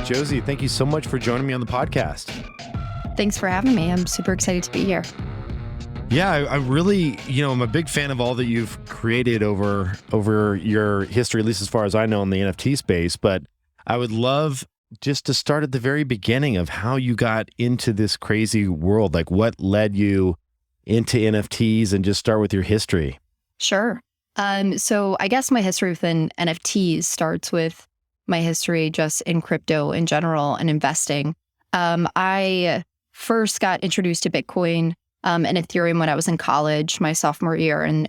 Josie, thank you so much for joining me on the podcast. Thanks for having me. I'm super excited to be here. Yeah, I really, I'm a big fan of all that you've created over your history, at least as far as I know in the NFT space. But I would love just to start at the very beginning of how you got into this crazy world. Like what led you into NFTs, and just start with your history. Sure. So I guess my history within NFTs starts with my history just in crypto in general and investing. I first got introduced to Bitcoin and Ethereum when I was in college, my sophomore year in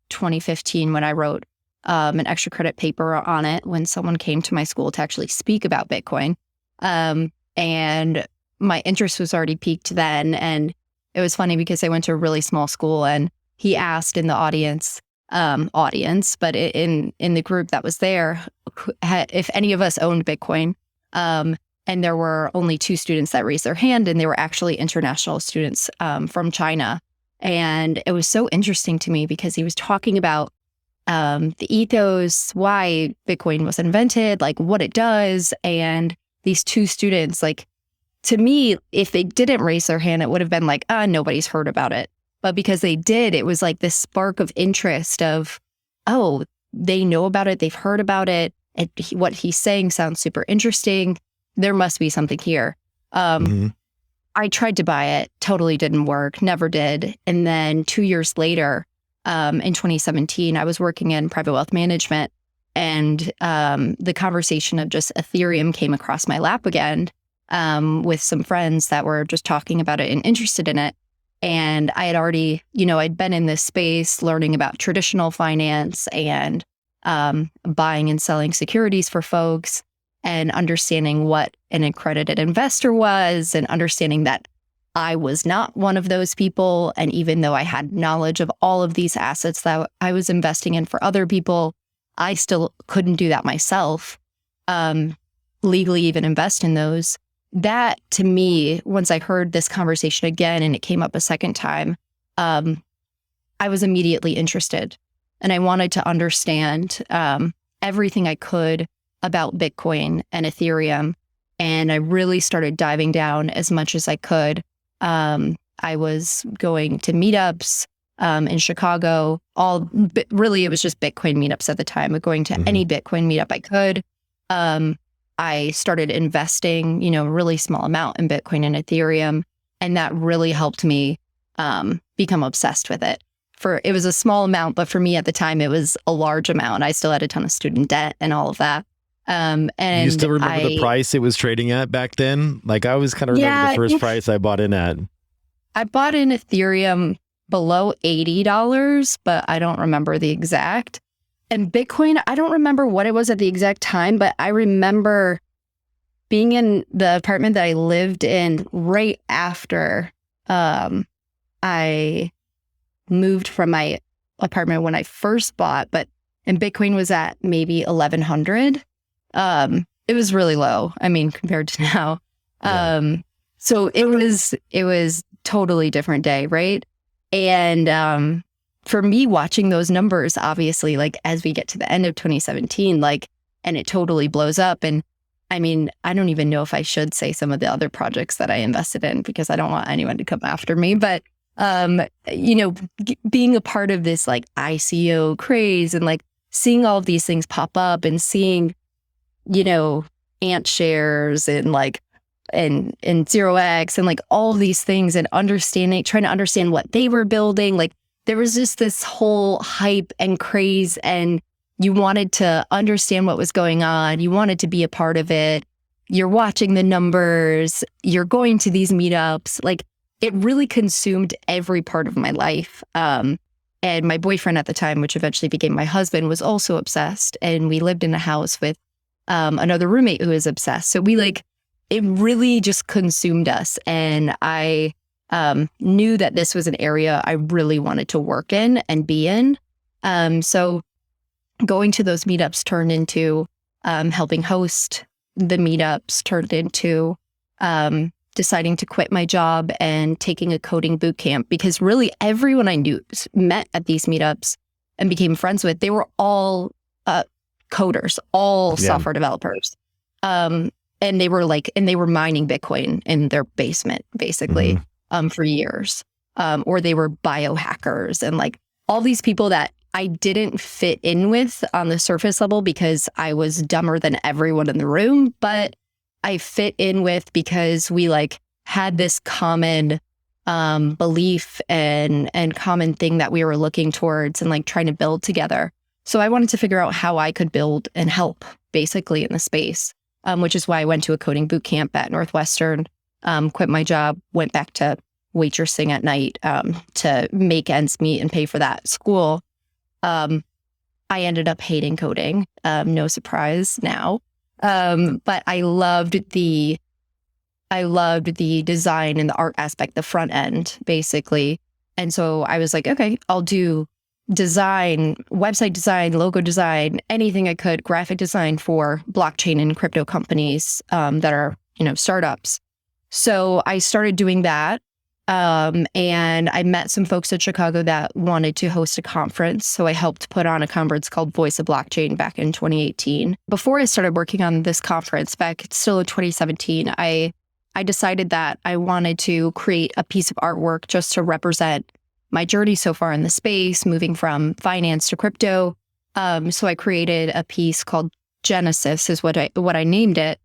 2015, when I wrote an extra credit paper on it when someone came to my school to actually speak about Bitcoin. And my interest was already peaked then. And it was funny because I went to a really small school, and he asked in the audience, but in the group that was there, if any of us owned Bitcoin. And there were only 2 students that raised their hand, and they were actually international students from China. And it was so interesting to me because he was talking about the ethos, why Bitcoin was invented, like what it does. And these 2 students, like, to me, if they didn't raise their hand, it would have been like, nobody's heard about it. But because they did, it was like this spark of interest of, oh, they know about it, they've heard about it, and what he's saying sounds super interesting. There must be something here. I tried to buy it, totally didn't work, never did. And then 2 years later, in 2017, I was working in private wealth management, and the conversation of just Ethereum came across my lap again with some friends that were just talking about it and interested in it. And I had already, I'd been in this space learning about traditional finance and buying and selling securities for folks, and understanding what an accredited investor was, and understanding that I was not one of those people. And even though I had knowledge of all of these assets that I was investing in for other people, I still couldn't do that myself, legally even invest in those. That, to me, once I heard this conversation again and it came up a second time, I was immediately interested. And I wanted to understand everything I could about Bitcoin and Ethereum. And I really started diving down as much as I could. I was going to meetups in Chicago. Really, it was just Bitcoin meetups at the time, but going to any Bitcoin meetup I could. I started investing, a really small amount in Bitcoin and Ethereum. And that really helped me become obsessed with it. It was a small amount, but for me at the time, it was a large amount. I still had a ton of student debt and all of that. And you still remember the price it was trading at back then? Like, I always kind of remember the first price I bought in at. I bought in Ethereum below $80, but I don't remember the exact. And Bitcoin, I don't remember what it was at the exact time, but I remember being in the apartment that I lived in right after I moved from my apartment when I first bought, and Bitcoin was at maybe 1,100. It was really low, compared to now. So it was totally different day, right? And for me, watching those numbers, obviously, like as we get to the end of 2017, and it totally blows up. And I don't even know if I should say some of the other projects that I invested in, because I don't want anyone to come after me. But, being a part of this ICO craze, and seeing all of these things pop up, and seeing, ant shares and 0x and all of these things, and trying to understand what they were building. There was just this whole hype and craze, and you wanted to understand what was going on. You wanted to be a part of it. You're watching the numbers. You're going to these meetups. It really consumed every part of my life. And my boyfriend at the time, which eventually became my husband, was also obsessed. And we lived in a house with another roommate who was obsessed. So it really just consumed us. And I knew that this was an area I really wanted to work in and be in. So going to those meetups turned into helping host the meetups, turned into deciding to quit my job and taking a coding boot camp, because really everyone I knew met at these meetups and became friends with, they were all coders, all software developers. and they were mining Bitcoin in their basement, basically, for years. Or they were biohackers, and like all these people that I didn't fit in with on the surface level because I was dumber than everyone in the room, but I fit in with because we like had this common belief and common thing that we were looking towards and like trying to build together. So I wanted to figure out how I could build and help basically in the space, which is why I went to a coding boot camp at Northwestern, quit my job, went back to waitressing at night to make ends meet and pay for that school. I ended up hating coding, no surprise now. But I loved the design and the art aspect, the front end, basically. And so I was like, okay, I'll do design, website design, logo design, anything I could, graphic design for blockchain and crypto companies that are, startups. So I started doing that. And I met some folks at Chicago that wanted to host a conference. So I helped put on a conference called Voice of Blockchain back in 2018. Before I started working on this conference back still in 2017, I decided that I wanted to create a piece of artwork just to represent my journey so far in the space, moving from finance to crypto. So I created a piece called Genesis, is what I named it,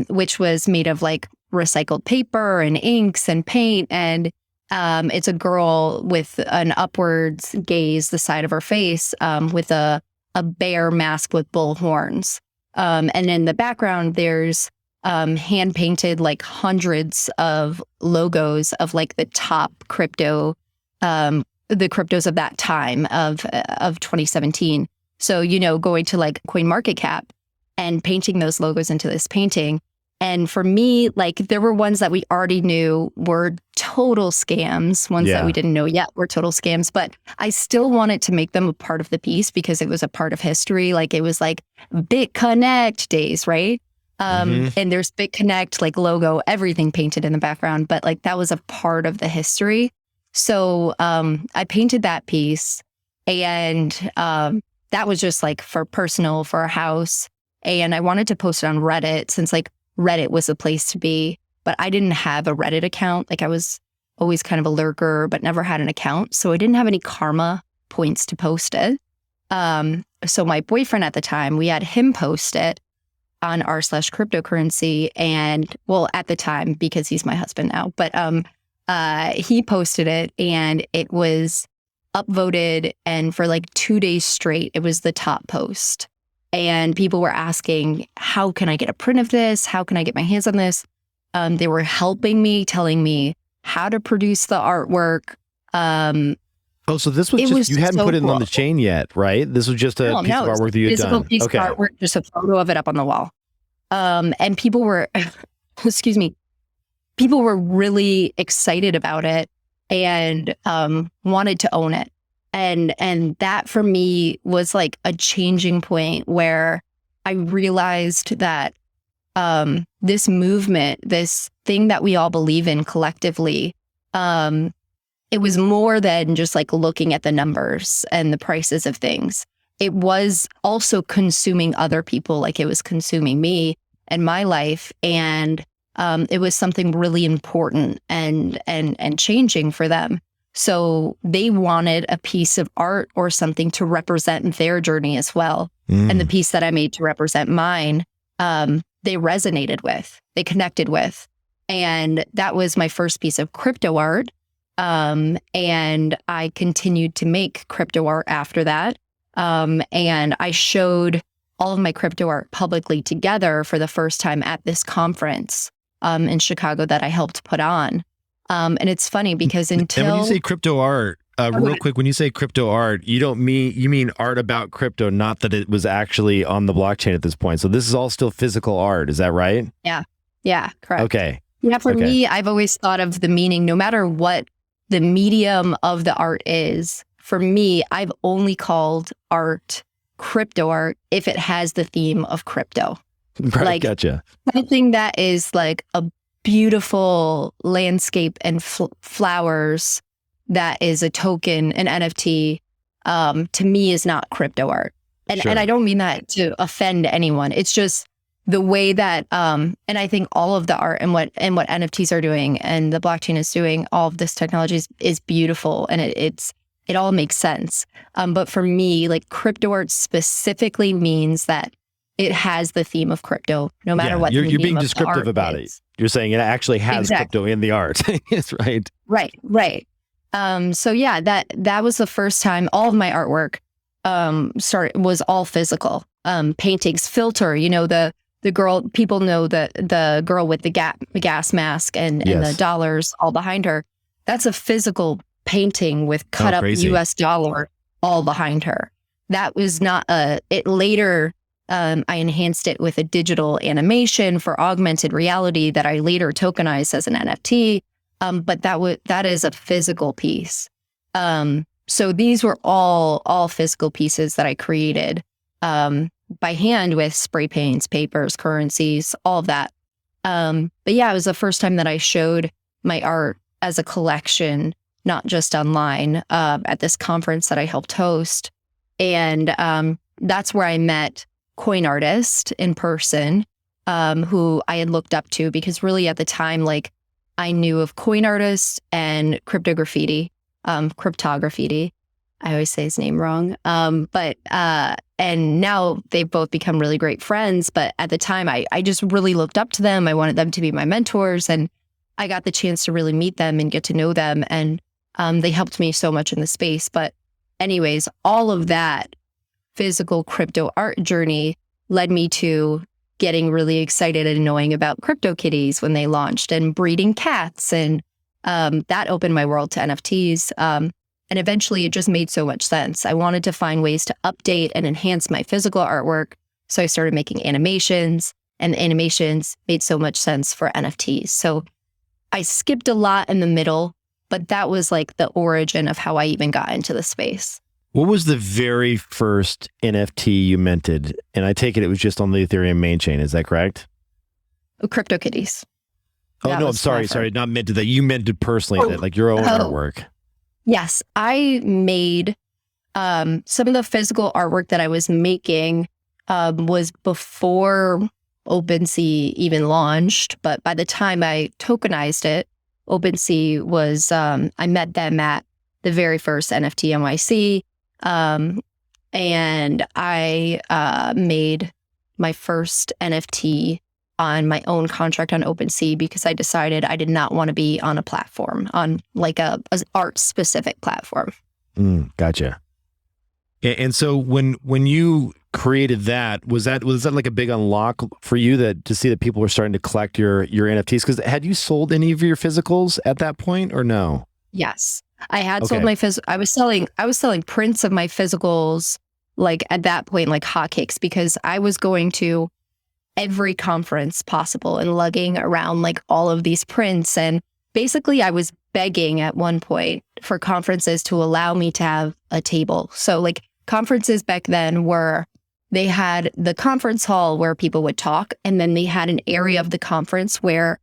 which was made of like recycled paper and inks and paint. And it's a girl with an upwards gaze, the side of her face, with a bear mask with bull horns. And in the background, there's hand painted like hundreds of logos of like the top crypto, the cryptos of that time of 2017. So, going to like CoinMarketCap and painting those logos into this painting. And for me, like there were ones that we already knew were total scams, ones that we didn't know yet were total scams, but I still wanted to make them a part of the piece because it was a part of history. Like it was like BitConnect days, right? And there's BitConnect, like logo, everything painted in the background, but like that was a part of the history. So I painted that piece, and that was just like for a house. And I wanted to post it on Reddit since like Reddit was a place to be, but I didn't have a Reddit account. Like I was always kind of a lurker, but never had an account. So I didn't have any karma points to post it. So my boyfriend at the time, we had him post it on r/cryptocurrency. And well, at the time, because he's my husband now, but he posted it and it was upvoted. And for like 2 days straight, it was the top post. And people were asking, how can I get a print of this? How can I get my hands on this? They were helping me, telling me how to produce the artwork. So this was just, you hadn't put it on the chain yet, right? This was just a piece of artwork that you had done. Piece of artwork, just a photo of it up on the wall. And people were, people were really excited about it and wanted to own it. And that for me was like a changing point where I realized that this movement, this thing that we all believe in collectively, it was more than just like looking at the numbers and the prices of things. It was also consuming other people, like it was consuming me and my life. And it was something really important and changing for them. So they wanted a piece of art or something to represent their journey as well. And the piece that I made to represent mine, they resonated with, they connected with. And that was my first piece of crypto art. And I continued to make crypto art after that. And I showed all of my crypto art publicly together for the first time at this conference in Chicago that I helped put on. And it's funny because and when you say crypto art, real quick, when you say crypto art, you mean art about crypto, not that it was actually on the blockchain at this point. So this is all still physical art. Is that right? Yeah, correct. Okay. Yeah, for me, I've always thought of the meaning, no matter what the medium of the art is. For me, I've only called art crypto art if it has the theme of crypto. Right, like gotcha. Something that is like a beautiful landscape and flowers that is a token, an NFT, to me is not crypto art. And I don't mean that to offend anyone. It's just the way that and I think all of the art and what NFTs are doing and the blockchain is doing, all of this technology is beautiful, and it all makes sense. But for me, like crypto art specifically means that it has the theme of crypto, no matter what. You're being descriptive about it. You're saying it actually has crypto in the art. Yes, right. Right. So yeah, that was the first time all of my artwork was all physical. Paintings, filter, the girl, people know the girl with the gas mask and the dollars all behind her. That's a physical painting with cut up US dollar all behind her. That was not it later, I enhanced it with a digital animation for augmented reality that I later tokenized as an NFT. But that is a physical piece. So these were all physical pieces that I created by hand with spray paints, papers, currencies, all of that. But yeah, it was the first time that I showed my art as a collection, not just online, at this conference that I helped host. And that's where I met Cryptoartist in person, who I had looked up to, because really at the time, like, I knew of Cryptoartist and cryptography. I always say his name wrong. And now they've both become really great friends. But at the time, I just really looked up to them. I wanted them to be my mentors. And I got the chance to really meet them and get to know them. And they helped me so much in the space. But anyways, all of that physical crypto art journey led me to getting really excited and knowing about CryptoKitties when they launched, and breeding cats. And that opened my world to NFTs. And eventually it just made so much sense. I wanted to find ways to update and enhance my physical artwork. So I started making animations, and the animations made so much sense for NFTs. So I skipped a lot in the middle, but that was like the origin of how I even got into the space. What was the very first NFT you minted? And I take it was just on the Ethereum main chain. Is that correct? CryptoKitties. Oh, no, I'm sorry. Not minted that. You minted personally, that, like your own artwork. Yes. I made some of the physical artwork that I was making was before OpenSea even launched. But by the time I tokenized it, OpenSea was, I met them at the very first NFT NYC. And I made my first NFT on my own contract on OpenSea, because I decided I did not want to be on a platform, on like a art specific platform. Gotcha. And so when you created that, was that like a big unlock for you, that to see that people were starting to collect your NFTs? Because had you sold any of your physicals at that point, or no? Yes, I had sold my I was selling prints of my physicals, like at that point, like hotcakes, because I was going to every conference possible and lugging around like all of these prints. And basically I was begging at one point for conferences to allow me to have a table. So like conferences back then they had the conference hall where people would talk, and then they had an area of the conference where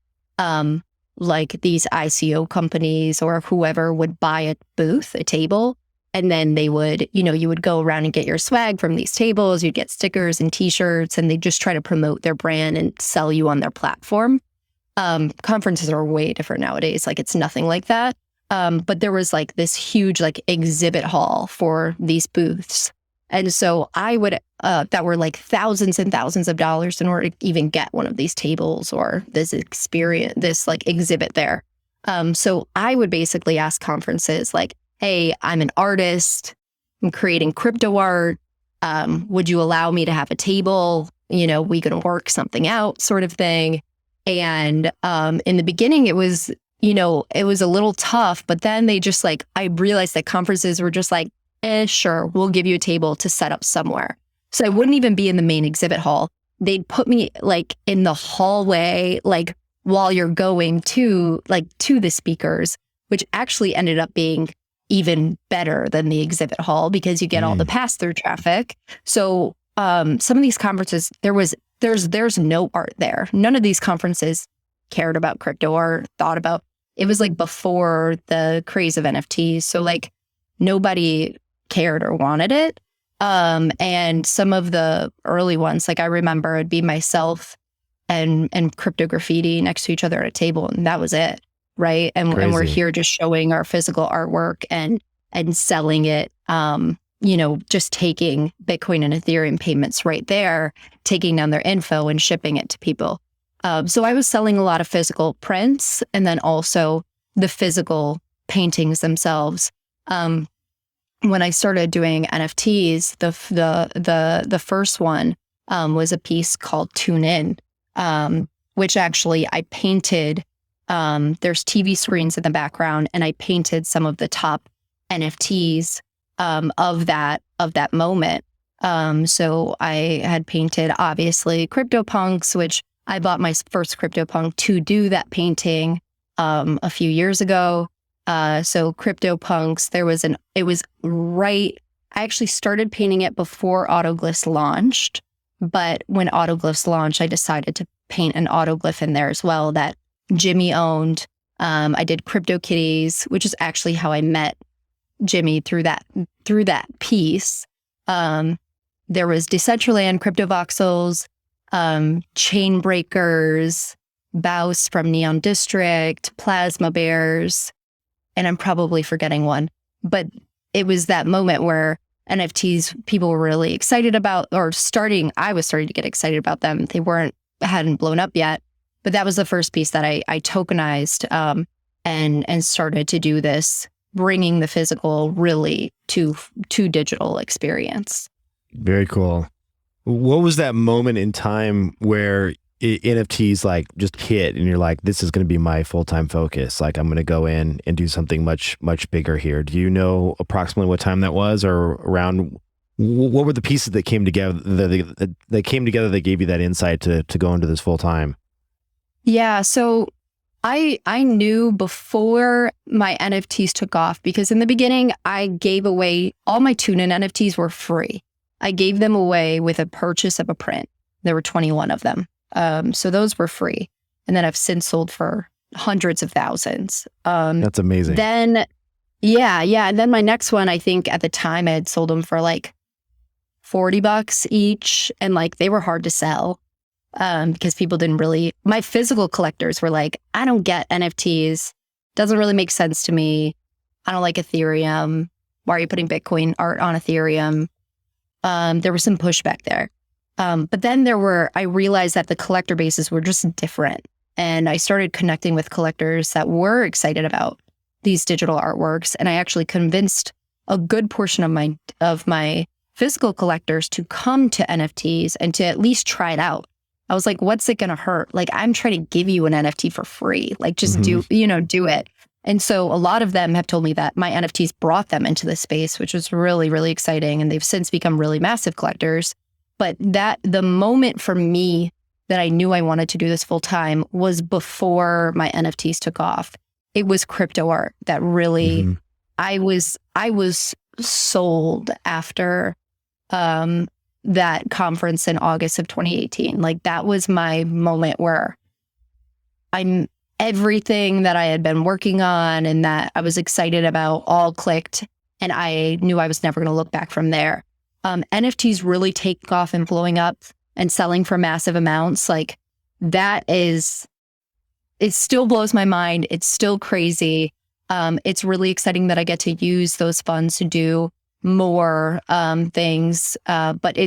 like these ICO companies or whoever would buy a booth, a table, and then they would, you would go around and get your swag from these tables. You'd get stickers and t-shirts, and they just try to promote their brand and sell you on their platform. Conferences are way different nowadays. Like, it's nothing like that. But there was like this huge like exhibit hall for these booths. And so I would, that were like thousands and thousands of dollars in order to even get one of these tables or this experience, this like exhibit there. So I would basically ask conferences like, hey, I'm an artist, I'm creating crypto art. Would you allow me to have a table? We can work something out, sort of thing. And in the beginning, it was a little tough, but then they just like, I realized that conferences were just like, sure, we'll give you a table to set up somewhere. So I wouldn't even be in the main exhibit hall. They'd put me like in the hallway, like while you're going to the speakers, which actually ended up being even better than the exhibit hall, because you get all the pass-through traffic. So some of these conferences, there's no art there. None of these conferences cared about crypto or thought about. It was like before the craze of NFTs. So like nobody cared or wanted it. And some of the early ones, like I remember it'd be myself and crypto graffiti next to each other at a table, and that was it, right? And we're Crazy. here just showing our physical artwork and selling it. Just taking Bitcoin and Ethereum payments right there, taking down their info and shipping it to people. So I was selling a lot of physical prints, and then also the physical paintings themselves. When I started doing NFTs, the first one was a piece called Tune In, which actually I painted. There's TV screens in the background, and I painted some of the top NFTs of that moment. So I had painted obviously CryptoPunks, which I bought my first CryptoPunk to do that painting a few years ago. So CryptoPunks, I actually started painting it before Autoglyphs launched, but when Autoglyphs launched, I decided to paint an autoglyph in there as well that Jimmy owned. I did CryptoKitties, which is actually how I met Jimmy through that piece. There was Decentraland, CryptoVoxels, Chain Breakers, Baus from Neon District, Plasma Bears, and I'm probably forgetting one. But it was that moment where NFTs people were really excited about, I was starting to get excited about them. They hadn't blown up yet, but that was the first piece that I tokenized and started to do this, bringing the physical really to digital experience. Very cool. What was that moment in time where NFTs like just hit and you're like, this is going to be my full-time focus? Like, I'm going to go in and do something much, much bigger here. Do you know approximately what time that was, or around what were the pieces that came together that gave you that insight to go into this full time? Yeah. So I knew before my NFTs took off, because in the beginning I gave away all my tune-in NFTs were free. I gave them away with a purchase of a print. There were 21 of them. So those were free. And then I've since sold for hundreds of thousands. That's amazing. Then, yeah. And then my next one, I think at the time I had sold them for like $40 each. And like, they were hard to sell because people my physical collectors were like, I don't get NFTs. Doesn't really make sense to me. I don't like Ethereum. Why are you putting Bitcoin art on Ethereum? There was some pushback there. But then I realized that the collector bases were just different. And I started connecting with collectors that were excited about these digital artworks. And I actually convinced a good portion of my physical collectors to come to NFTs and to at least try it out. I was like, what's it going to hurt? Like, I'm trying to give you an NFT for free. Like, just do it. And so a lot of them have told me that my NFTs brought them into this space, which was really, really exciting. And they've since become really massive collectors. But the moment for me that I knew I wanted to do this full time was before my NFTs took off. It was crypto art that really, I was sold after that conference in August of 2018. Like, that was my moment where everything that I had been working on and that I was excited about all clicked, and I knew I was never going to look back from there. NFTs really take off and blowing up and selling for massive amounts. Like, it still blows my mind. It's still crazy. It's really exciting that I get to use those funds to do more things. But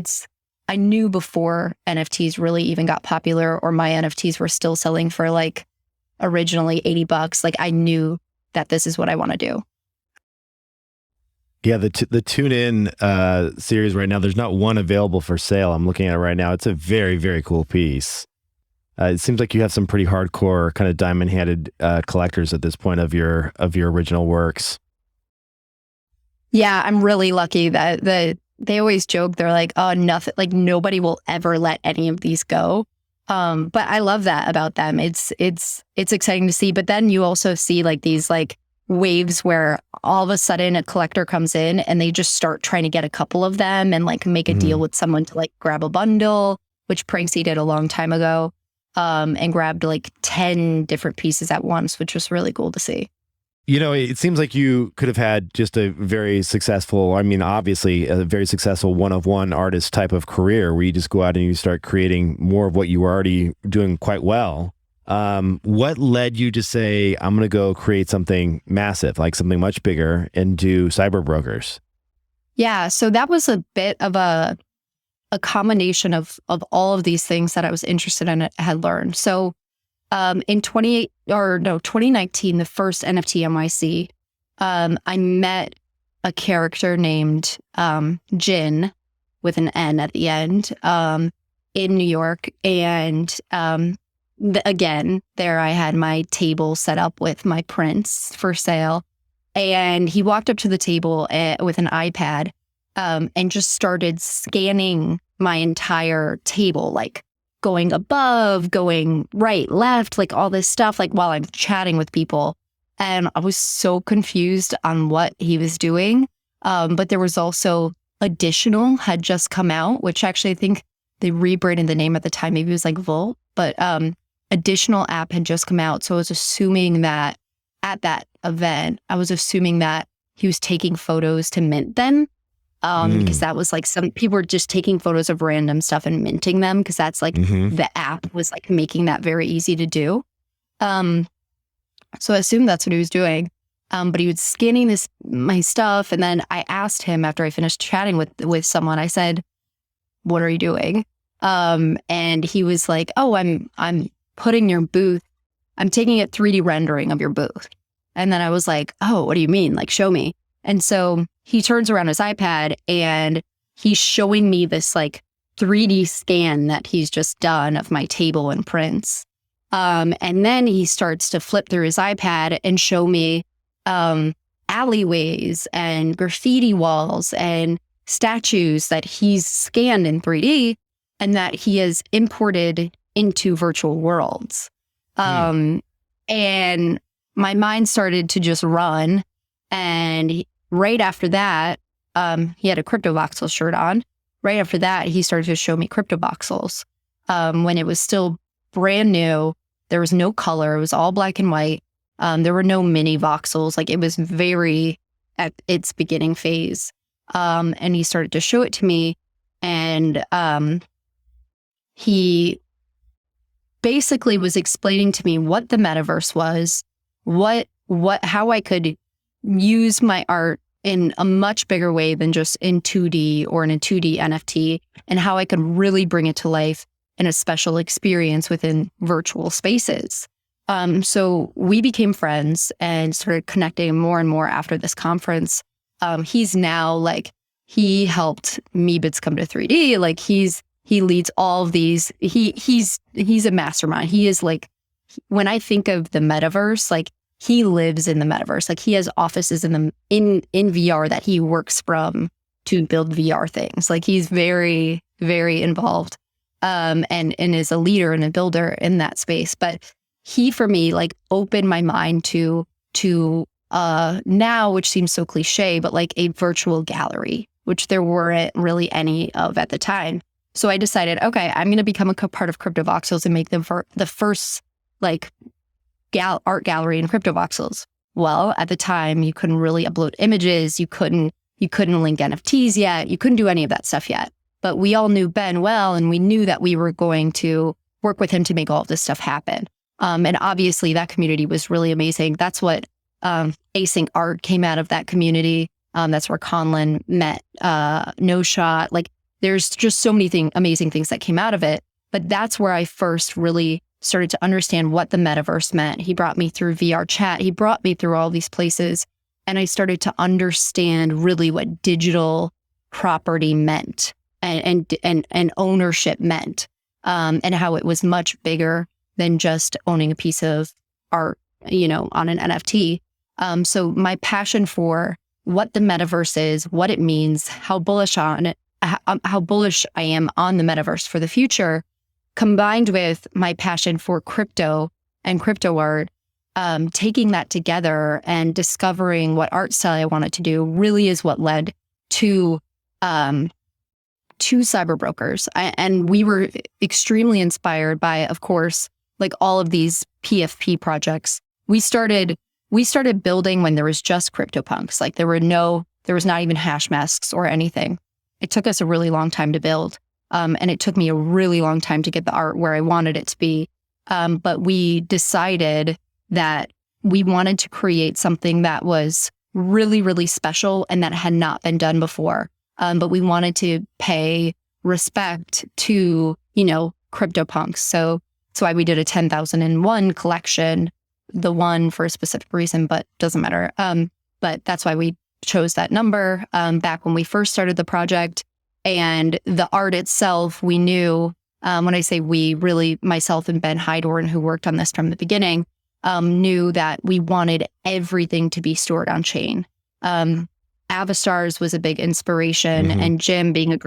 I knew before NFTs really even got popular, or my NFTs were still selling for like originally $80. Like, I knew that this is what I want to do. Yeah, the Tune In series right now, there's not one available for sale. I'm looking at it right now. It's a very, very cool piece. It seems like you have some pretty hardcore kind of diamond-handed collectors at this point of your original works. Yeah, I'm really lucky that they always joke. They're like, oh, nothing, like nobody will ever let any of these go. But I love that about them. It's exciting to see. But then you also see like these like waves where all of a sudden a collector comes in and they just start trying to get a couple of them and like make a deal with someone to like grab a bundle, which Pranksy did a long time ago, and grabbed like 10 different pieces at once, which was really cool to see. It seems like you could have had just a very successful, I mean, obviously a very successful one-of-one artist type of career where you just go out and you start creating more of what you were already doing quite well. What led you to say, I'm going to go create something massive, like something much bigger, and do CyberBrokers? Yeah, so that was a bit of a combination of all of these things that I was interested in and had learned. So in 2019, the first NFT NYC, I met a character named Jin with an N at the end in New York. And again, there I had my table set up with my prints for sale. And he walked up to the table with an iPad and just started scanning my entire table, like going above, going right, left, like all this stuff, like while I'm chatting with people. And I was so confused on what he was doing. But there was also Additional had just come out, which actually I think they rebranded the name at the time. Maybe it was like Volt, but Additional app had just come out. So I was assuming that at that event, I was assuming that he was taking photos to mint them. Because that was like some people were just taking photos of random stuff and minting them because that's like the app was like making that very easy to do. So I assumed that's what he was doing. But he was scanning my stuff. And then I asked him after I finished chatting with someone, I said, what are you doing? And he was like, oh, I'm putting your booth. I'm taking a 3D rendering of your booth. And then I was like, oh, what do you mean? Like, show me. And so he turns around his iPad and he's showing me this like 3D scan that he's just done of my table and prints. And then he starts to flip through his iPad and show me alleyways and graffiti walls and statues that he's scanned in 3D and that he has imported into virtual worlds. And my mind started to just run. And right after that, he had a CryptoVoxel shirt on. Right after that, he started to show me CryptoVoxels. When it was still brand new, there was no color. It was all black and white. There were no mini voxels. Like it was very at its beginning phase. And he started to show it to me. And he basically was explaining to me what the metaverse was, how I could use my art in a much bigger way than just in 2D or in a 2D NFT, and how I could really bring it to life in a special experience within virtual spaces. So we became friends and started connecting more and more after this conference. He's now like, he helped Meebits come to 3D. Like he leads all of these. He's a mastermind. He is like, when I think of the metaverse, like he lives in the metaverse. Like he has offices in VR that he works from to build VR things. Like he's very, very involved, and is a leader and a builder in that space. But he, for me, like opened my mind to now, which seems so cliche, but like a virtual gallery, which there weren't really any of at the time. So I decided, okay, I'm going to become a part of CryptoVoxels and make them the first like art gallery in CryptoVoxels. Well, at the time, you couldn't really upload images. You couldn't link NFTs yet. You couldn't do any of that stuff yet. But we all knew Ben well, and we knew that we were going to work with him to make all of this stuff happen. And obviously, that community was really amazing. That's what async art came out of that community. That's where Conlon met No Shot. Like, there's just so many amazing things that came out of it. But that's where I first really started to understand what the metaverse meant. He brought me through VR chat. He brought me through all these places. And I started to understand really what digital property meant and ownership meant, and how it was much bigger than just owning a piece of art, on an NFT. So my passion for what the metaverse is, what it means, how bullish I am on the metaverse for the future, combined with my passion for crypto and crypto art, taking that together and discovering what art style I wanted to do really is what led to CyberBrokers. And we were extremely inspired by, of course, like all of these PFP projects. We started we started building when there was just CryptoPunks. Like there was not even hash masks or anything. It took us a really long time to build. And it took me a really long time to get the art where I wanted it to be. But we decided that we wanted to create something that was really, really special and that had not been done before. But we wanted to pay respect to, CryptoPunks. So that's why we did a 10,001 collection, the one for a specific reason, but doesn't matter. But that's why we chose that number back when we first started the project. And the art itself, we knew, when I say we, really myself and Ben Hydorn, who worked on this from the beginning, knew that we wanted everything to be stored on chain. Avastars was a big inspiration, and Jim being a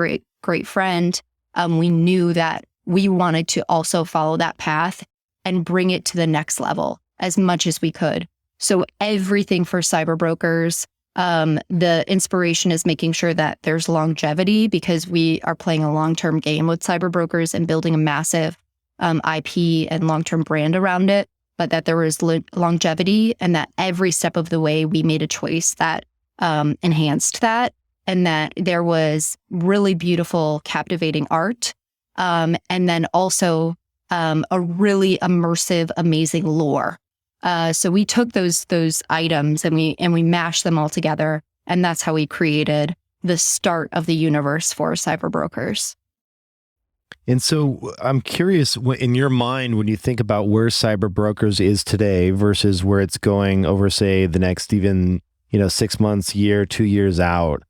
great friend, we knew that we wanted to also follow that path and bring it to the next level as much as we could. So everything for CyberBrokers, the inspiration is making sure that there's longevity, because we are playing a long-term game with CyberBrokers and building a massive IP and long-term brand around it, but that there was longevity, and that every step of the way we made a choice that enhanced that, and that there was really beautiful, captivating art, and then also a really immersive, amazing lore. So we took those items and we mashed them all together, and that's how we created the start of the universe for CyberBrokers. And so I'm curious, in your mind, when you think about where CyberBrokers is today versus where it's going over, say, the next even 6 months, year, 2 years out,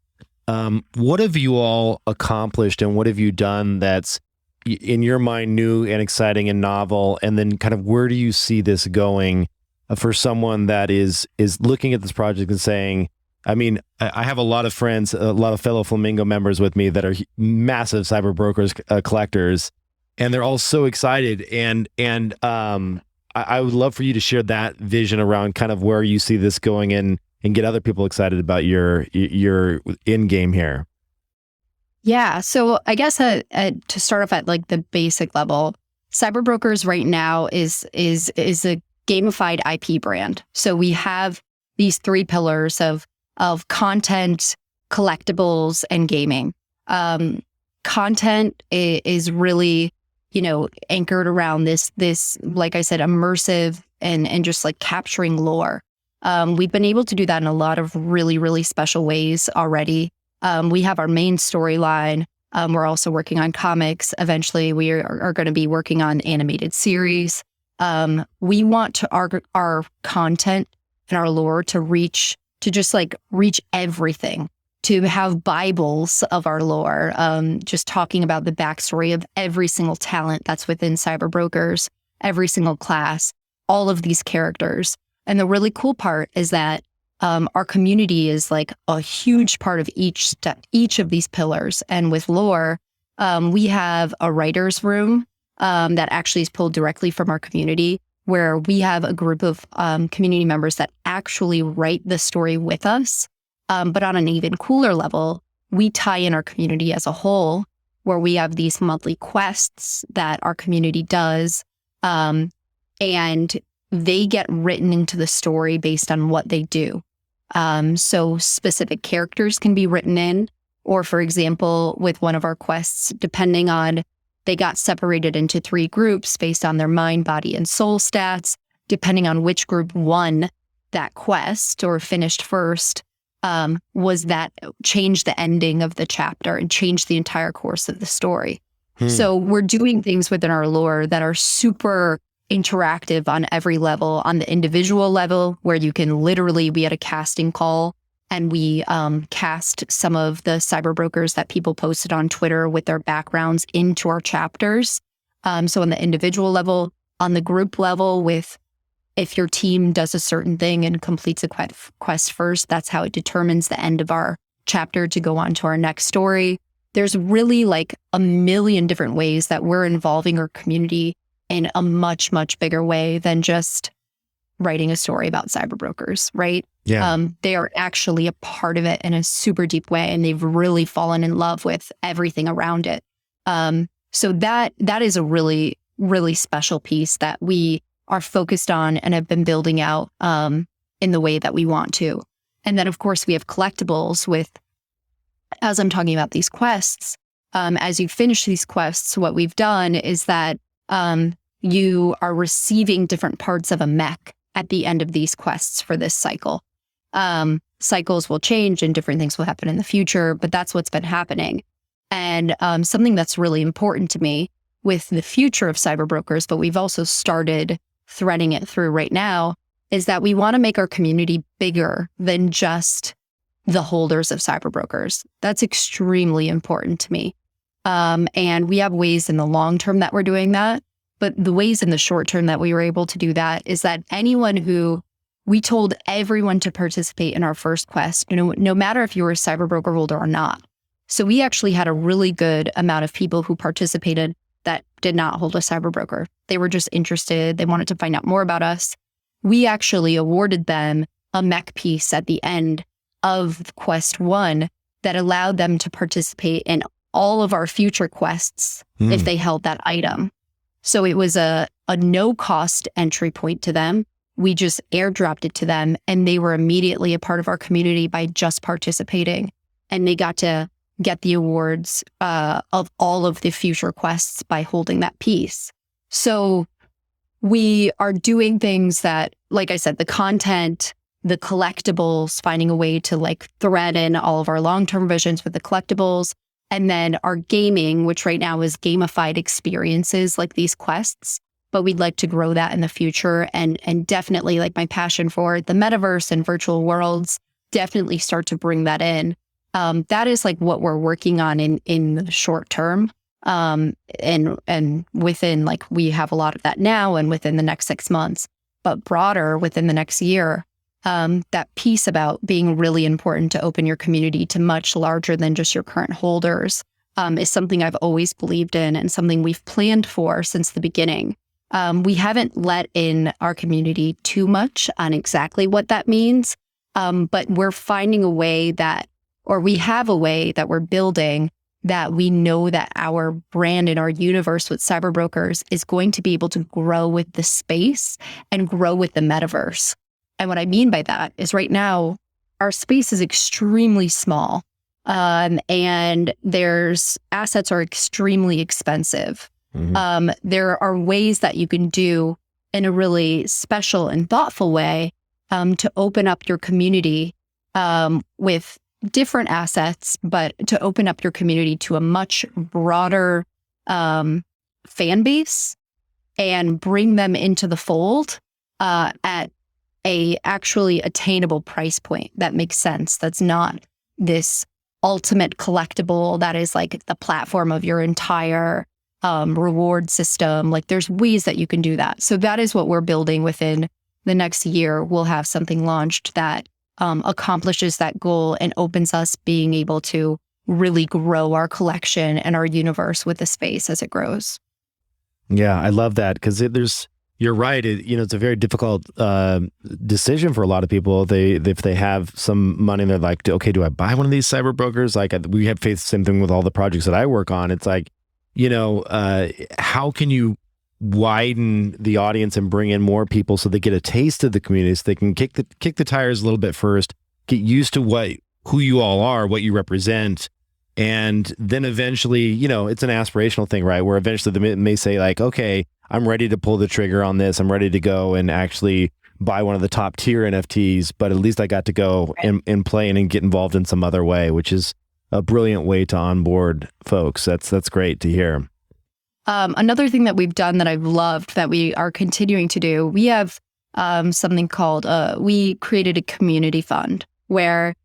what have you all accomplished, and what have you done that's in your mind new and exciting and novel? And then kind of where do you see this going for someone that is looking at this project and saying, I mean, I have a lot of friends, a lot of fellow Flamingo members with me that are massive CyberBrokers collectors, and they're all so excited. And I would love for you to share that vision around kind of where you see this going and get other people excited about your end game here. Yeah. So I guess to start off at like the basic level, CyberBrokers right now is a gamified IP brand. So we have these 3 pillars of content, collectibles, and gaming. Content is really, anchored around this, like I said, immersive and just like capturing lore. We've been able to do that in a lot of really, really special ways already. We have our main storyline. We're also working on comics. Eventually, we are going to be working on animated series. We want our content and our lore to reach everything, to have Bibles of our lore, just talking about the backstory of every single talent that's within CyberBrokers, every single class, all of these characters. And the really cool part is that our community is like a huge part of each of these pillars. And with lore, we have a writer's room that actually is pulled directly from our community, where we have a group of community members that actually write the story with us. But on an even cooler level, we tie in our community as a whole, where we have these monthly quests that our community does. And they get written into the story based on what they do. So specific characters can be written in, or for example, with one of our quests, depending on, they got separated into 3 groups based on their mind, body, and soul stats. Depending on which group won that quest or finished first, was that changed the ending of the chapter and changed the entire course of the story. So we're doing things within our lore that are super interactive on every level. On the individual level, where you can literally, we had a casting call and we cast some of the CyberBrokers that people posted on Twitter with their backgrounds into our chapters. So on the individual level, on the group level, with if your team does a certain thing and completes a quest first, that's how it determines the end of our chapter to go on to our next story. There's really like a million different ways that we're involving our community in a much, much bigger way than just writing a story about CyberBrokers, right? Yeah. They are actually a part of it in a super deep way, and they've really fallen in love with everything around it. So that is a really, really special piece that we are focused on and have been building out in the way that we want to. And then, of course, we have collectibles with, as I'm talking about these quests, as you finish these quests, what we've done is that you are receiving different parts of a mech at the end of these quests for this cycle. Cycles will change and different things will happen in the future, but that's what's been happening. And something that's really important to me with the future of CyberBrokers, but we've also started threading it through right now, is that we want to make our community bigger than just the holders of CyberBrokers. That's extremely important to me. And we have ways in the long term that we're doing that. But the ways in the short term that we were able to do that is that anyone who we told everyone to participate in our first quest, no matter if you were a CyberBroker holder or not. So we actually had a really good amount of people who participated that did not hold a CyberBroker. They were just interested. They wanted to find out more about us. We actually awarded them a mech piece at the end of quest 1 that allowed them to participate in all of our future quests if they held that item. So it was a no-cost entry point to them. We just airdropped it to them, and they were immediately a part of our community by just participating. And they got to get the awards of all of the future quests by holding that piece. So we are doing things that, like I said, the content, the collectibles, finding a way to like thread in all of our long-term visions with the collectibles, and then our gaming, which right now is gamified experiences like these quests. But we'd like to grow that in the future, and definitely, like, my passion for the metaverse and virtual worlds definitely start to bring that in. That is like what we're working on in the short term. And within, like, we have a lot of that now and within the next 6 months, but broader within the next year, that piece about being really important to open your community to much larger than just your current holders is something I've always believed in and something we've planned for since the beginning. We haven't let in our community too much on exactly what that means, but we're finding a way that, or we have a way that we're building that we know that our brand and our universe with CyberBrokers is going to be able to grow with the space and grow with the metaverse. And what I mean by that is right now, our space is extremely small, and there's assets are extremely expensive. There are ways that you can do in a really special and thoughtful way to open up your community with different assets, but to open up your community to a much broader fan base and bring them into the fold at a actually attainable price point that makes sense. That's not this ultimate collectible that is like the platform of your entire reward system. Like, there's ways that you can do that. So that is what we're building within the next year. We'll have something launched that accomplishes that goal and opens us being able to really grow our collection and our universe with the space as it grows. Yeah, I love that because you're right. It's a very difficult decision for a lot of people. If they have some money, they're like, okay, do I buy one of these CyberBrokers? Like, we have faced the same thing with all the projects that I work on. It's like, how can you widen the audience and bring in more people so they get a taste of the community, so they can kick the tires a little bit first, get used to who you all are, what you represent, and then eventually, it's an aspirational thing, right? Where eventually they may say like, okay, I'm ready to pull the trigger on this. I'm ready to go and actually buy one of the top tier NFTs, but at least I got to go and play and get involved in some other way, which is a brilliant way to onboard folks. That's great to hear. Another thing that we've done that I've loved that we are continuing to do, we have something called, we created a community fund where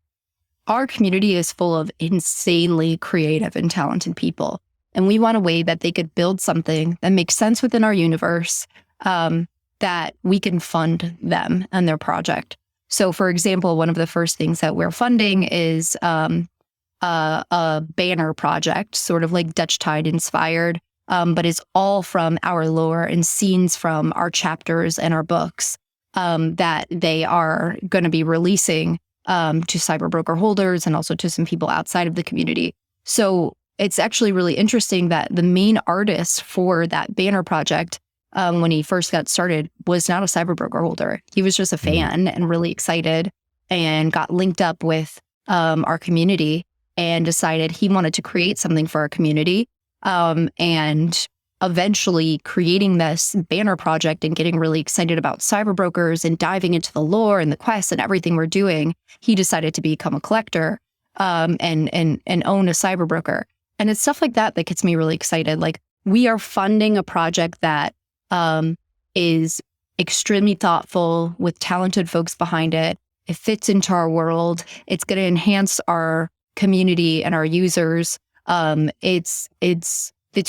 our community is full of insanely creative and talented people. And we want a way that they could build something that makes sense within our universe, that we can fund them and their project. So, for example, one of the first things that we're funding is a banner project, sort of like Dutch Tide inspired, but is all from our lore and scenes from our chapters and our books that they are going to be releasing to CyberBroker holders and also to some people outside of the community. So it's actually really interesting that the main artist for that banner project when he first got started, was not a cyberbroker holder. He was just a fan and really excited, and got linked up with our community and decided he wanted to create something for our community. And eventually creating this banner project and getting really excited about cyberbrokers and diving into the lore and the quests and everything we're doing, he decided to become a collector and own a cyberbroker. And it's stuff like that that gets me really excited. Like, we are funding a project that is extremely thoughtful with talented folks behind it. It fits into our world. It's going to enhance our community and our users. It's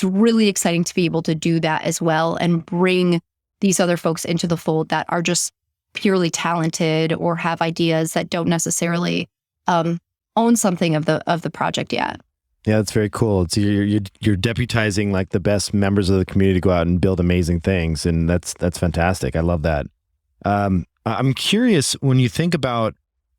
really exciting to be able to do that as well and bring these other folks into the fold that are just purely talented or have ideas that don't necessarily own something of the project yet. Yeah, that's very cool. It's you're deputizing like the best members of the community to go out and build amazing things, and that's fantastic. I love that. I'm curious, when you think about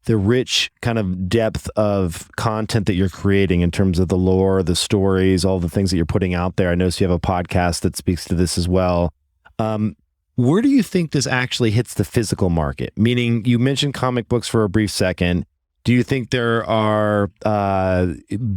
the rich kind of depth of content that you're creating in terms of the lore, the stories, all the things that you're putting out there. I notice you have a podcast that speaks to this as well. Where do you think this actually hits the physical market? Meaning, you mentioned comic books for a brief second. Do you think there are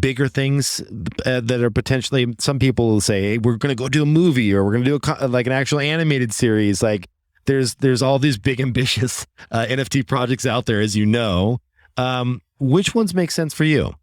bigger things that are potentially, some people will say, hey, we're going to go do a movie, or we're going to do like an actual animated series. Like, there's all these big ambitious NFT projects out there, as you know. Which ones make sense for you?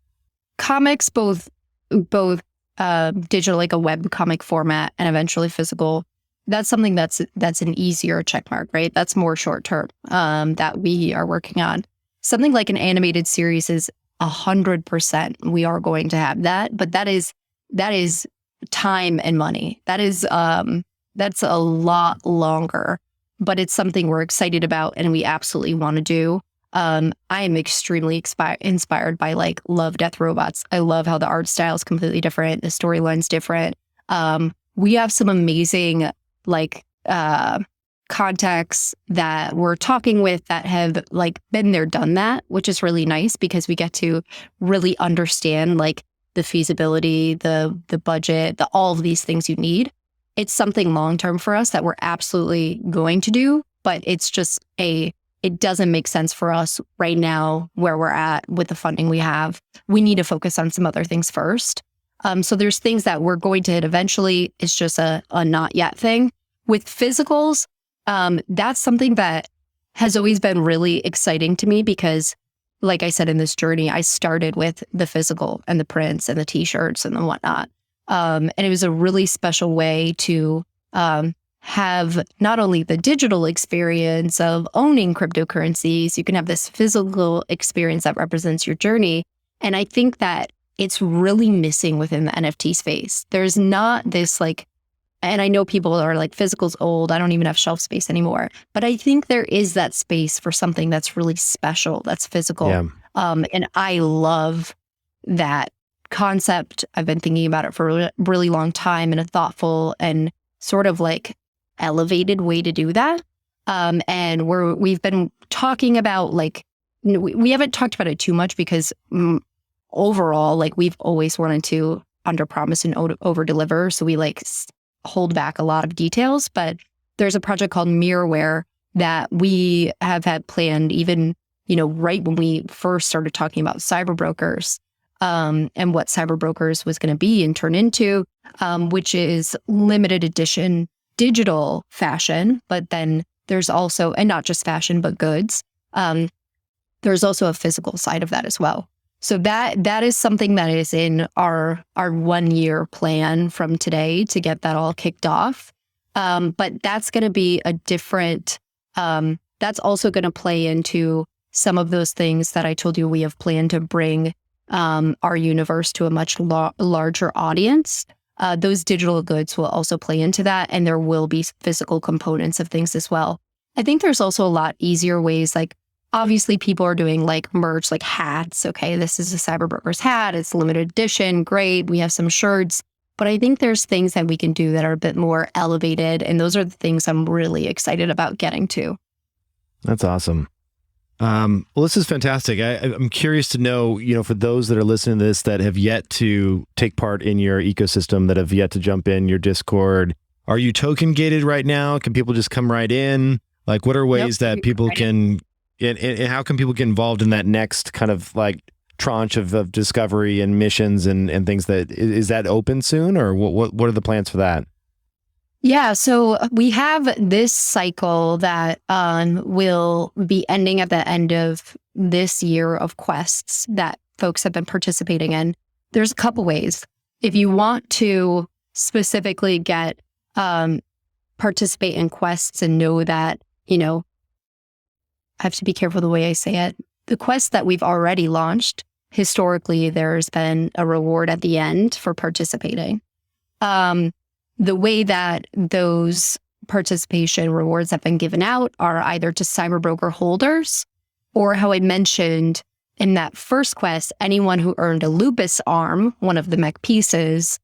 Comics, both digital, like a web comic format, and eventually physical. That's something that's an easier check mark, right? That's more short term that we are working on. Something like an animated series is 100%. We are going to have that, but that is time and money. That's a lot longer, but it's something we're excited about and we absolutely want to do. I am extremely inspired by like Love, Death, Robots. I love how the art style is completely different. The storyline's different. We have some amazing like contacts that we're talking with that have like been there, done that, which is really nice because we get to really understand like the feasibility, the budget, all of these things you need. It's something long-term for us that we're absolutely going to do, but it's just it doesn't make sense for us right now where we're at with the funding we have. We need to focus on some other things first. So there's things that we're going to hit eventually. It's just a not yet thing. With physicals, that's something that has always been really exciting to me because, like I said, in this journey, I started with the physical and the prints and the t-shirts and the whatnot. And it was a really special way to have not only the digital experience of owning cryptocurrencies, you can have this physical experience that represents your journey. And I think that it's really missing within the NFT space. There's not this like, and I know people are like, physical's old, I don't even have shelf space anymore. But I think there is that space for something that's really special, that's physical. Yeah. And I love that concept. I've been thinking about it for a really long time in a thoughtful and sort of like elevated way to do that. And we've been talking about like, we haven't talked about it too much because overall, like we've always wanted to under promise and over deliver. So we like hold back a lot of details, but there's a project called Mirrorware that we have had planned even, right when we first started talking about CyberBrokers, and what CyberBrokers was going to be and turn into, which is limited edition digital fashion, but then there's also, and not just fashion, but goods. There's also a physical side of that as well. So that is something that is in our 1 year plan from today to get that all kicked off. But that's going to be a different, that's also going to play into some of those things that I told you we have planned to bring our universe to a much larger audience. Those digital goods will also play into that, and there will be physical components of things as well. I think there's also a lot easier ways, like obviously people are doing like merch, like hats. Okay, this is a CyberBrokers hat. It's limited edition. Great. We have some shirts. But I think there's things that we can do that are a bit more elevated. And those are the things I'm really excited about getting to. That's awesome. Well, this is fantastic. I'm curious to know, for those that are listening to this that have yet to take part in your ecosystem, that have yet to jump in your Discord, are you token gated right now? Can people just come right in? Like, what are ways that people can, and how can people get involved in that next kind of like tranche of discovery and missions and things? That is that open soon, or what are the plans for that? Yeah, so we have this cycle that will be ending at the end of this year of quests that folks have been participating in. There's a couple ways. If you want to specifically get participate in quests and know that, I have to be careful the way I say it. The quests that we've already launched, historically, there's been a reward at the end for participating. The way that those participation rewards have been given out are either to CyberBroker holders, or how I mentioned in that first quest, anyone who earned a Lupus arm, one of the mech pieces,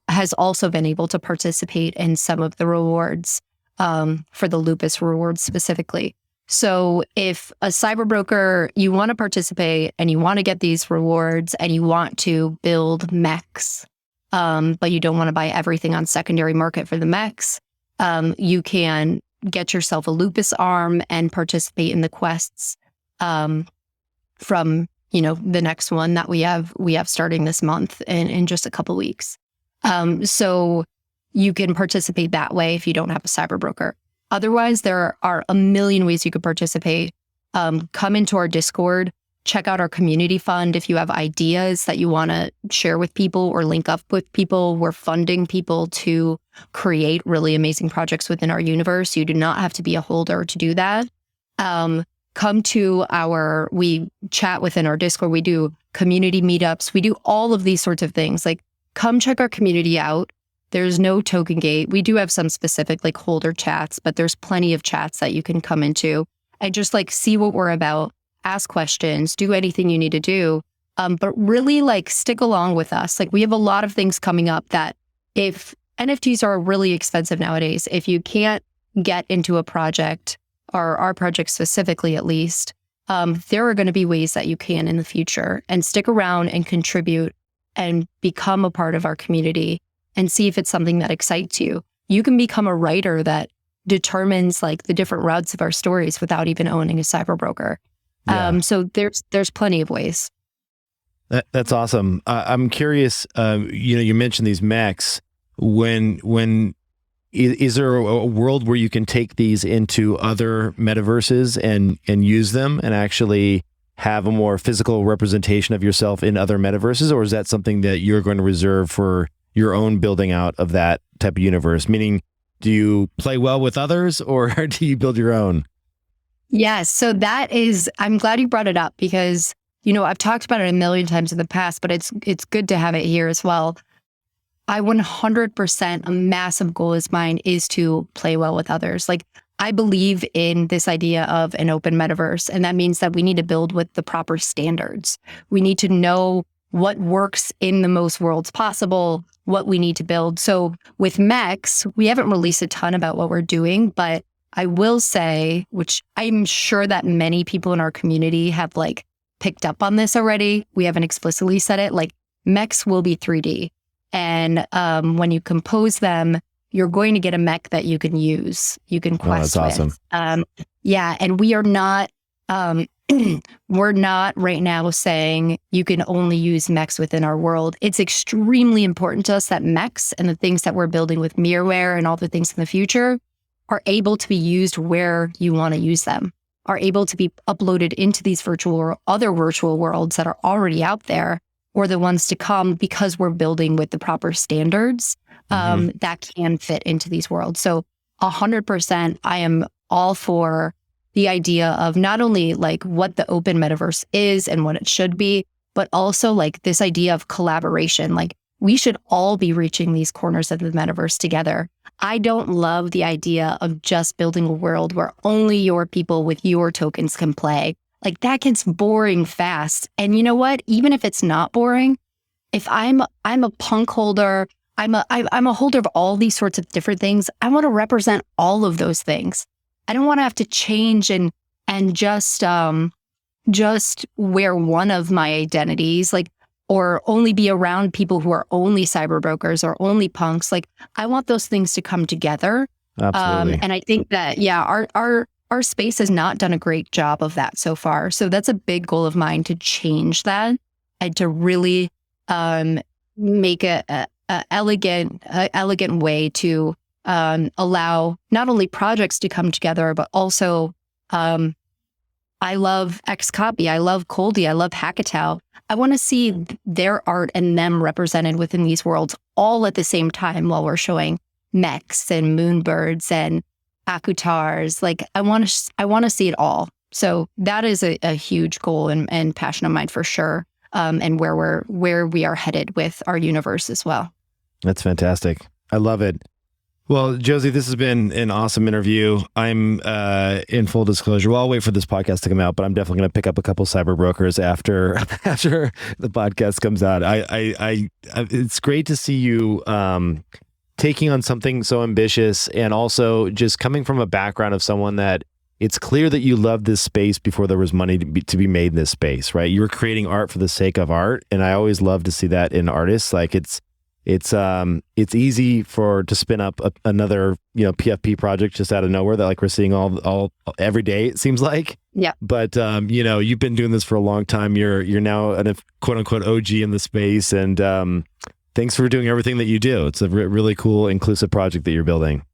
has also been able to participate in some of the rewards for the Lupus rewards specifically. So if a CyberBroker, you want to participate and you want to get these rewards and you want to build mechs, but you don't want to buy everything on secondary market for the mechs, you can get yourself a Lupus arm and participate in the quests from the next one that we have starting this month in just a couple weeks. So you can participate that way if you don't have a CyberBroker. Otherwise, there are a million ways you could participate. Come into our Discord. Check out our community fund if you have ideas that you want to share with people or link up with people. We're funding people to create really amazing projects within our universe. You do not have to be a holder to do that. We chat within our Discord. We do community meetups. We do all of these sorts of things. Like, come check our community out. There's no token gate. We do have some specific like holder chats, but there's plenty of chats that you can come into and just like see what we're about. Ask questions, do anything you need to do, but really like stick along with us. Like, we have a lot of things coming up that if NFTs are really expensive nowadays, if you can't get into a project, or our project specifically at least, there are going to be ways that you can in the future, and stick around and contribute and become a part of our community and see if it's something that excites you. You can become a writer that determines like the different routes of our stories without even owning a CyberBroker. Yeah. So there's plenty of ways. That's awesome. I'm curious. You mentioned these mechs. Is there a world where you can take these into other metaverses and use them and actually have a more physical representation of yourself in other metaverses, or is that something that you're going to reserve for your own building out of that type of universe? Meaning, do you play well with others, or do you build your own? Yes. So I'm glad you brought it up because, I've talked about it a million times in the past, but it's good to have it here as well. I 100%, a massive goal is mine is to play well with others. Like, I believe in this idea of an open metaverse, and that means that we need to build with the proper standards. We need to know what works in the most worlds possible, what we need to build. So with mechs, we haven't released a ton about what we're doing, but I will say, which I'm sure that many people in our community have like picked up on this already. We haven't explicitly said it, like mechs will be 3D. And when you compose them, you're going to get a mech that you can use, you can quest that's with. awesome. Yeah. And we are not, we're not right now saying you can only use mechs within our world. It's extremely important to us that mechs and the things that we're building with Mirrorware and all the things in the future are able to be used where you want to use them, are able to be uploaded into these other virtual worlds that are already out there, or the ones to come, because we're building with the proper standards that can fit into these worlds. So 100%, I am all for the idea of not only like what the open metaverse is and what it should be, but also like this idea of collaboration. Like, we should all be reaching these corners of the metaverse together. I don't love the idea of just building a world where only your people with your tokens can play. Like, that gets boring fast. And you know what? Even if it's not boring, if I'm a punk holder, I'm a holder of all these sorts of different things. I want to represent all of those things. I don't want to have to change and just wear one of my identities. Like, or only be around people who are only cyberbrokers or only punks. Like, I want those things to come together. Absolutely. And I think that, our space has not done a great job of that so far. So that's a big goal of mine, to change that and to really make a elegant way to allow not only projects to come together, but also I love Xcopy, I love Coldy, I love Hackatow. I want to see their art and them represented within these worlds all at the same time while we're showing mechs and moonbirds and akutars. Like, I want to see it all. So that is a huge goal and passion of mine for sure. And where we are headed with our universe as well. That's fantastic. I love it. Well, Josie, this has been an awesome interview. I'm in full disclosure. Well, I'll wait for this podcast to come out, but I'm definitely going to pick up a couple CyberBrokers after the podcast comes out. It's great to see you taking on something so ambitious, and also just coming from a background of someone that it's clear that you love this space before there was money to be made in this space, right? You were creating art for the sake of art, and I always love to see that in artists. Like, it's easy to spin up another PFP project just out of nowhere that, like, we're seeing all every day, it seems like. Yeah. But you've been doing this for a long time. You're now a quote unquote OG in the space, and thanks for doing everything that you do. It's a really cool, inclusive project that you're building.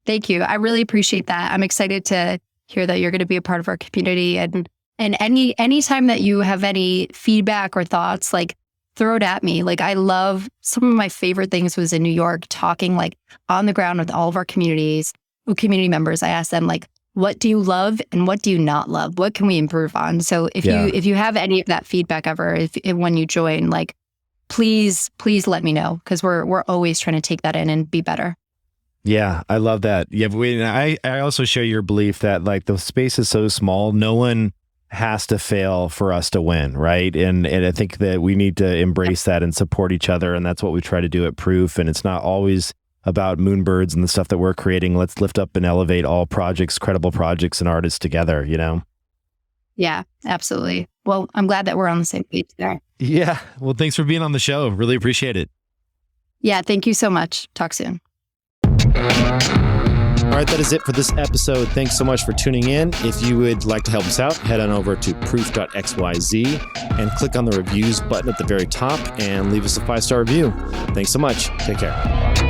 Thank you. I really appreciate that. I'm excited to hear that you're going to be a part of our community, and anytime that you have any feedback or thoughts, like, throw it at me. Like, I love, some of my favorite things was in New York, talking like on the ground with all of our community members. I asked them, like, what do you love and what do you not love? What can we improve on? So if you have any of that feedback ever, when you join, like, please let me know, because we're always trying to take that in and be better. Yeah, I love that. Yeah, but I also share your belief that, like, the space is so small, no one has to fail for us to win, right? And I think that we need to embrace that and support each other, and that's what we try to do at Proof. And it's not always about moonbirds and the stuff that we're creating. Let's lift up and elevate all projects, credible projects, and artists together, Yeah, absolutely. Well, I'm glad that we're on the same page there. Yeah. Well, thanks for being on the show. Really appreciate it. Yeah, thank you so much. Talk soon. All right, that is it for this episode. Thanks so much for tuning in. If you would like to help us out, head on over to proof.xyz and click on the reviews button at the very top and leave us a 5-star review. Thanks so much. Take care.